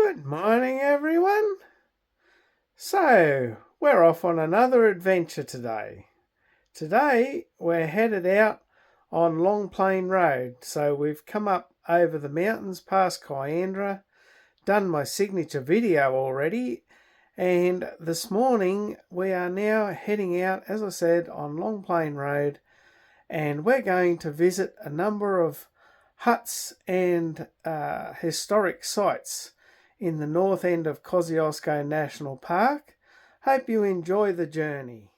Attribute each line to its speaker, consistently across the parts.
Speaker 1: Good morning, everyone. So, we're off on another adventure today. Today, we're headed out on Long Plain Road. So, we've come up over the mountains past Cooinbil, done my signature video already, and this morning we are now heading out, as I said, on Long Plain Road, and we're going to visit a number of huts and historic sites in the north end of Kosciuszko National Park. Hope you enjoy the journey.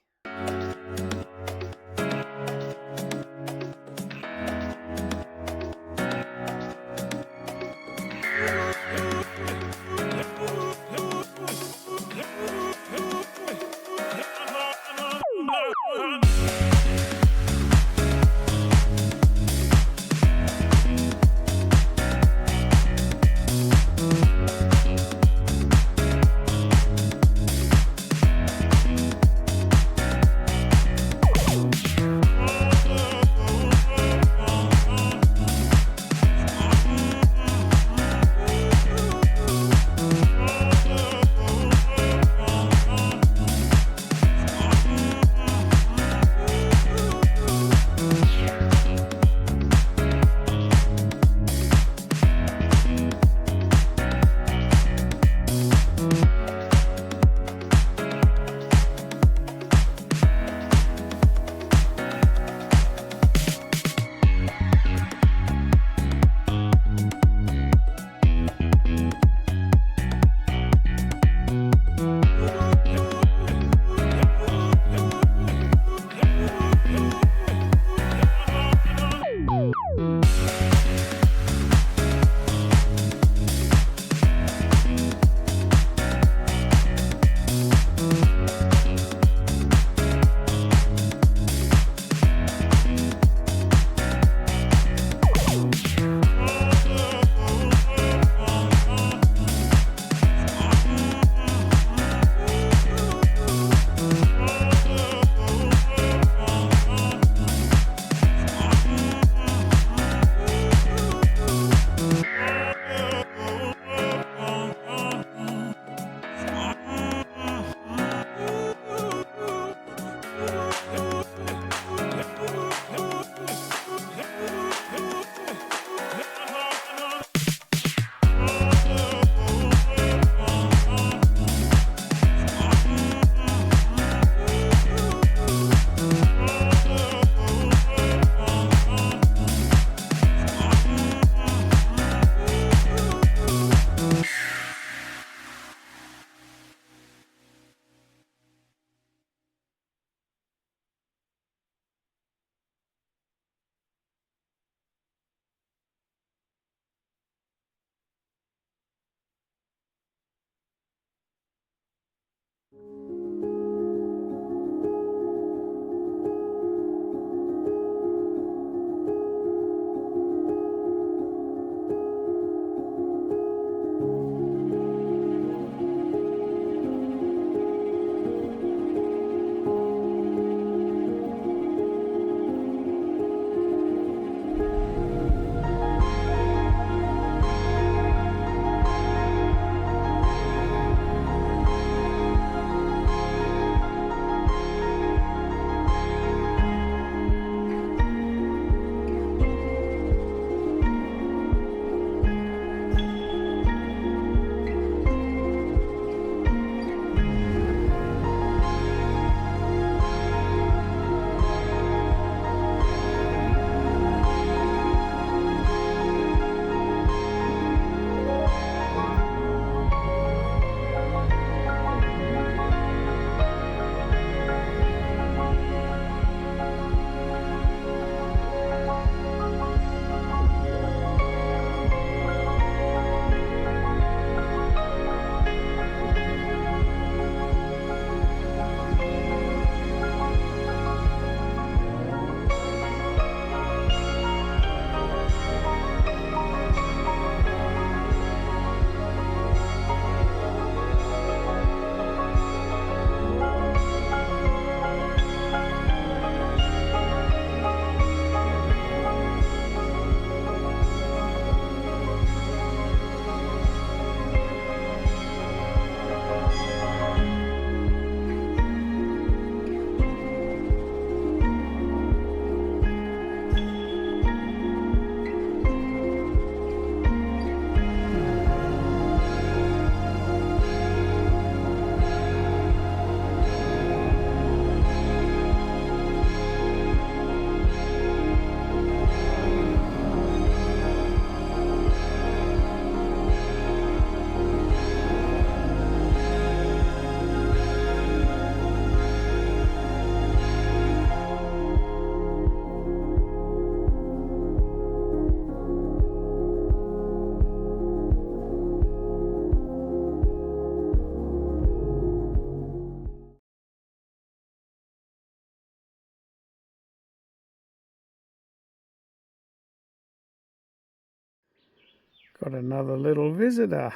Speaker 1: Got another little visitor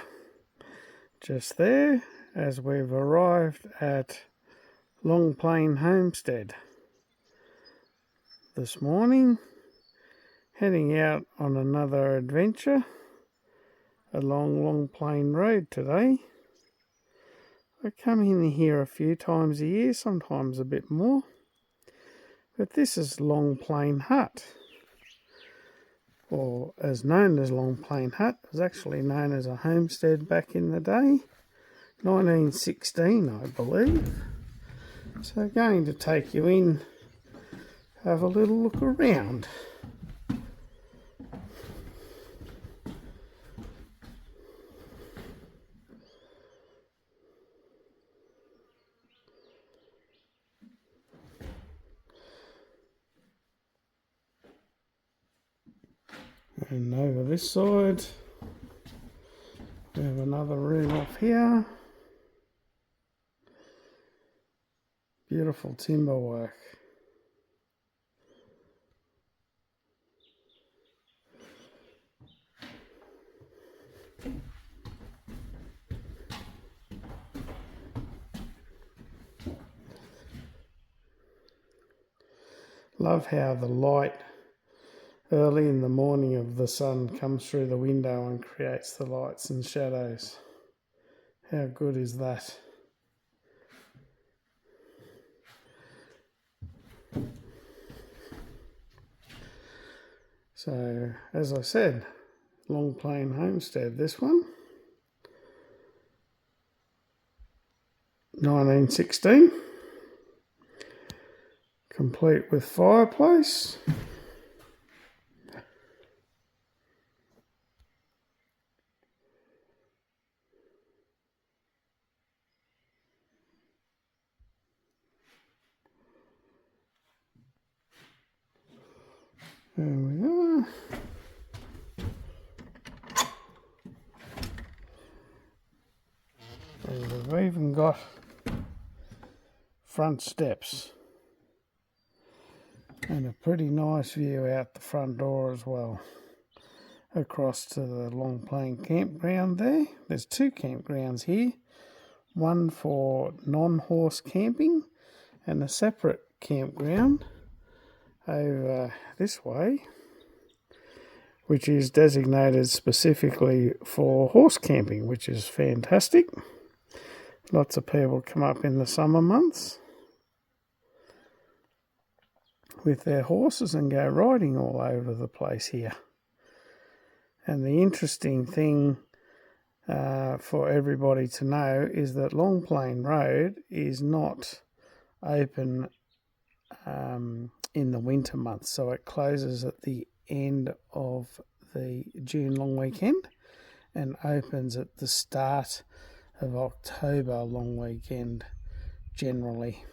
Speaker 1: just there as we've arrived at Long Plain Homestead this morning, heading out on another adventure along Long Plain Road today. I come in here a few times a year, sometimes a bit more, but this is Long Plain Hut, or as known as Long Plain Hut. It was actually known as a homestead back in the day, 1916 I believe. So going to take you in, have a little look around. And over this side, we have another room off here. Beautiful timber work. Love how the light early in the morning of the sun comes through the window and creates the lights and shadows. How good is that? So, as I said, Long Plain Homestead, this one, 1916, complete with fireplace. There we are. And we've even got front steps and a pretty nice view out the front door as well, across to the Long Plain campground there. There's two campgrounds here, one for non-horse camping and a separate campground over this way, which is designated specifically for horse camping, which is fantastic. Lots of people come up in the summer months with their horses and go riding all over the place here. And the interesting thing for everybody to know is that Long Plain Road is not open in the winter months, so it closes at the end of the June long weekend and opens at the start of October long weekend generally.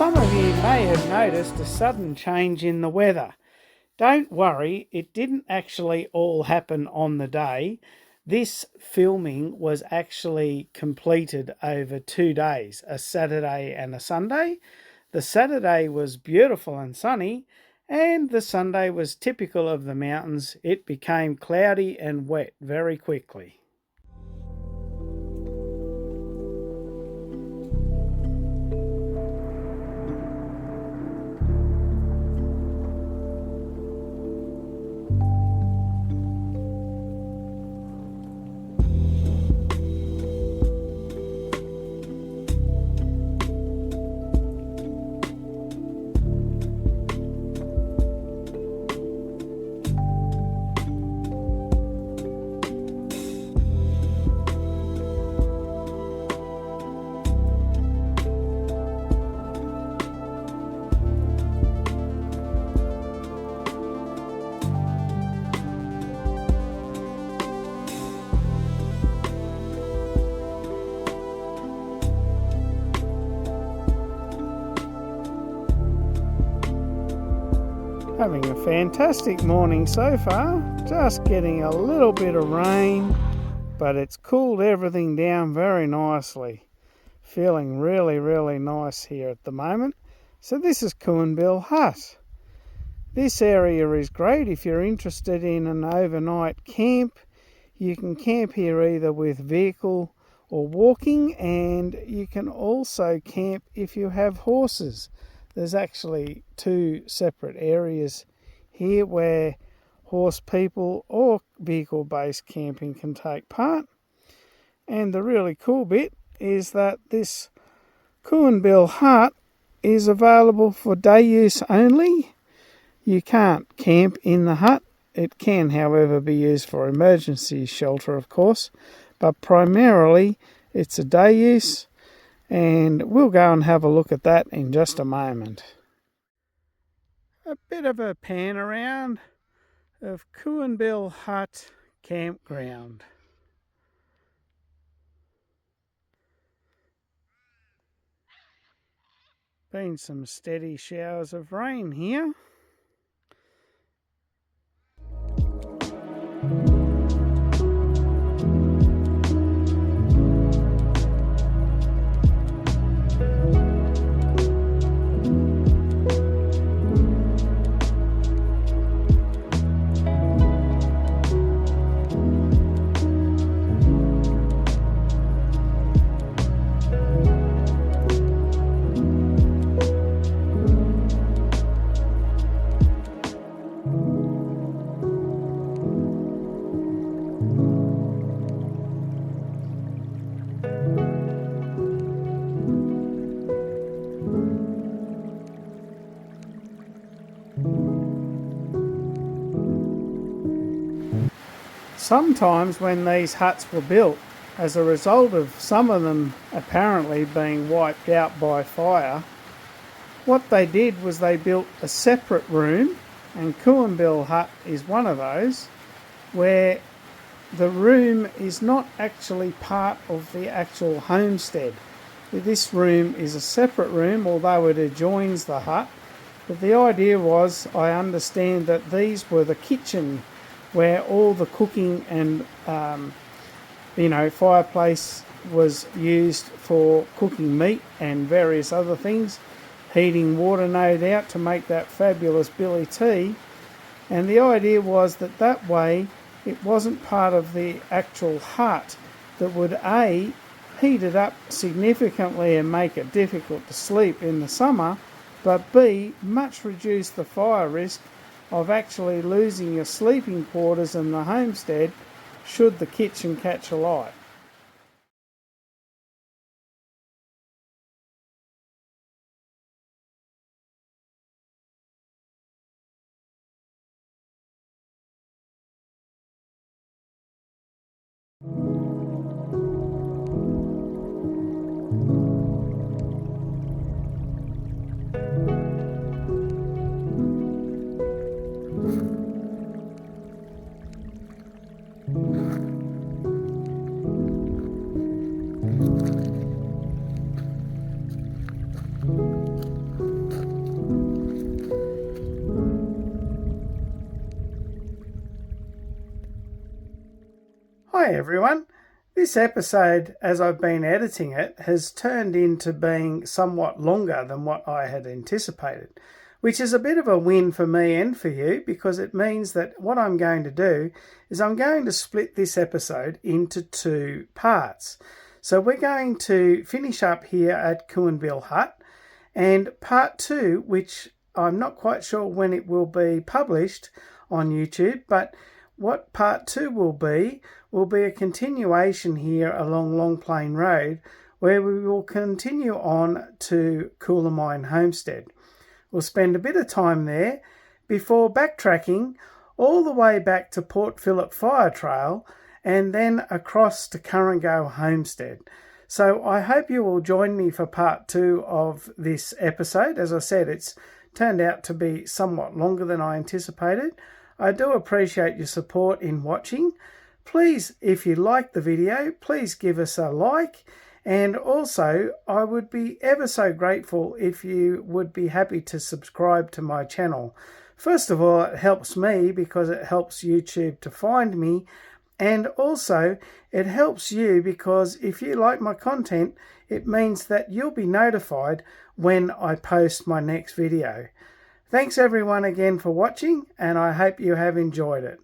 Speaker 1: Some of you may have noticed a sudden change in the weather. Don't worry, it didn't actually all happen on the day. This filming was actually completed over 2 days, a Saturday and a Sunday. The Saturday was beautiful and sunny, and the Sunday was typical of the mountains. It became cloudy and wet very quickly. Having a fantastic morning so far, just getting a little bit of rain, but it's cooled everything down very nicely. Feeling really nice here at the moment. So this is Cooinbil Hut. This area is great if you're interested in an overnight camp. You can camp here either with vehicle or walking, and you can also camp if you have horses. There's actually 2 separate areas here where horse people or vehicle-based camping can take part. And the really cool bit is that this Cooinbil Hut is available for day use only. You can't camp in the hut. It can, however, be used for emergency shelter, of course, but primarily it's a day use. And we'll go and have a look at that in just a moment. A bit of a pan around of Cooinbil Hut Campground. Been some steady showers of rain here. Sometimes when these huts were built, as a result of some of them apparently being wiped out by fire, what they did was they built a separate room, and Cooinbil Hut is one of those, where the room is not actually part of the actual homestead. This room is a separate room, although it adjoins the hut. But the idea was, I understand, that these were the kitchen where all the cooking and fireplace was used for cooking meat and various other things, heating water no doubt to make that fabulous billy tea. And the idea was that that way it wasn't part of the actual hut that would A, heat it up significantly and make it difficult to sleep in the summer, but B, much reduce the fire risk of actually losing your sleeping quarters in the homestead should the kitchen catch alight. Hi everyone. This episode, as I've been editing it, has turned into being somewhat longer than what I had anticipated, which is a bit of a win for me and for you, because it means that what I'm going to do is I'm going to split this episode into two parts. So we're going to finish up here at Cooinbil Hut, and part two, which I'm not quite sure when it will be published on YouTube, but what part two will be a continuation here along Long Plain Road, where we will continue on to Cooinbil Homestead. We'll spend a bit of time there before backtracking all the way back to Port Phillip Fire Trail and then across to Cooinbil Homestead. So I hope you will join me for part two of this episode. As I said, it's turned out to be somewhat longer than I anticipated. I do appreciate your support in watching. Please, if you like the video, please give us a like. And also, I would be ever so grateful if you would be happy to subscribe to my channel. First of all, it helps me because it helps YouTube to find me. And also, it helps you because if you like my content, it means that you'll be notified when I post my next video. Thanks everyone again for watching, and I hope you have enjoyed it.